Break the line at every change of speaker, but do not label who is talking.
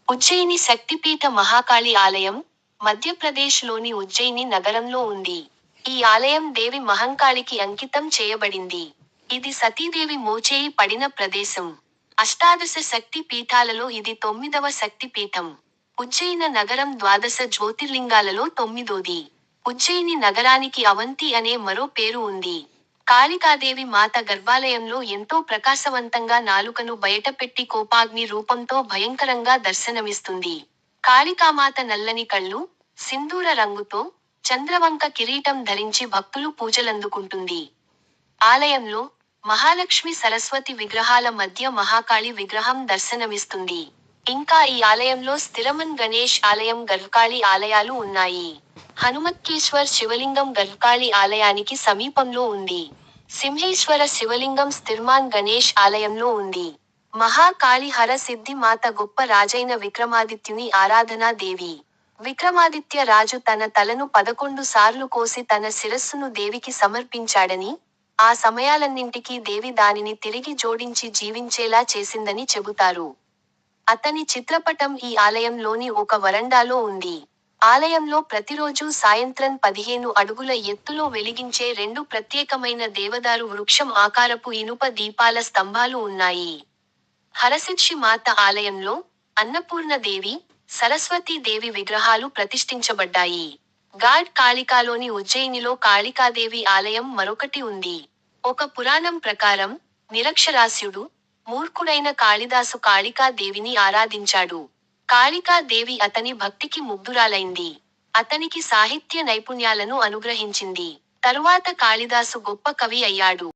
ఉజ్జయిని శక్తిపీఠ మహాకాళి ఆలయం, మధ్యప్రదేశ్లోని ఉజ్జయిని నగరంలో ఉంది. ఈ ఆలయం దేవి మహంకాళికి అంకితం చేయబడింది. ఇది సతీదేవి మోచేయి పడిన ప్రదేశం. అష్టాదశ శక్తి పీఠాలలో ఇది 9వ శక్తి పీఠం. ఉజ్జయిన నగరం ద్వాదశ జ్యోతిర్లింగాలలో 9ది. ఉజ్జయిని నగరానికి అవంతి అనే మరో పేరు ఉంది. కాళికాదేవి మాత గర్భాలయంలో ఎంతో ప్రకాశవంతంగా నాలుకను బయటపెట్టి కోపాగ్ని రూపంతో భయంకరంగా దర్శనమిస్తుంది. కాళికామాత నల్లని కళ్ళు, సింధూర రంగుతో, చంద్రవంక కిరీటం ధరించి భక్తులు పూజలందుకుంటుంది. ఆలయంలో, మహాలక్ష్మి సరస్వతి విగ్రహాల మధ్య మహాకాళి విగ్రహం దర్శనమిస్తుంది. ఇంకా ఈ ఆలయంలో స్థిరమన్ గణేష్ ఆలయం గర్భకాళి ఆలయాలు ఉన్నాయి. హనుమత్కేశ్వర్ శివలింగం గర్భకాళి ఆలయానికి సమీపంలో ఉంది. సింహేశ్వర శివలింగం స్థిర్మాన్ గణేష్ ఆలయంలో ఉంది. మహాకాళి హర సిద్ధి మాత గొప్ప రాజైన విక్రమాదిత్యుని ఆరాధనా దేవి. విక్రమాదిత్య రాజు తన తలను 11 సార్లు కోసి తన శిరస్సును దేవికి సమర్పించాడని, ఆ సమయాలన్నింటికీ దేవి దానిని తిరిగి జోడించి జీవించేలా చేసిందని చెబుతారు. అతని చిత్రపటం ఈ ఆలయంలోని ఒక వరండాలో ఉంది. ఆలయంలో ప్రతిరోజూ సాయంత్రం 15 అడుగుల ఎత్తులో వెలిగించే 2 ప్రత్యేకమైన దేవదారు వృక్షం ఆకారపు ఇనుప దీపాల స్తంభాలు ఉన్నాయి. హరసిద్ధి మాత ఆలయంలో, అన్నపూర్ణదేవి, సరస్వతీ దేవి విగ్రహాలు ప్రతిష్ఠించబడ్డాయి. గాడ్ కాళికాలోని ఉజ్జయినిలో కాళికాదేవి ఆలయం మరొకటి ఉంది. ఒక పురాణం ప్రకారం, నిరక్షరాస్యుడు, మూర్ఖుడైన కాళిదాసు కాళికా దేవిని ఆరాధించాడు. కాళికా దేవి అతని భక్తికి ముగ్ధురాలైంది. అతనికి సాహిత్య నైపుణ్యాలను అనుగ్రహించింది. తరువాత కాళిదాసు గొప్ప కవి అయ్యాడు.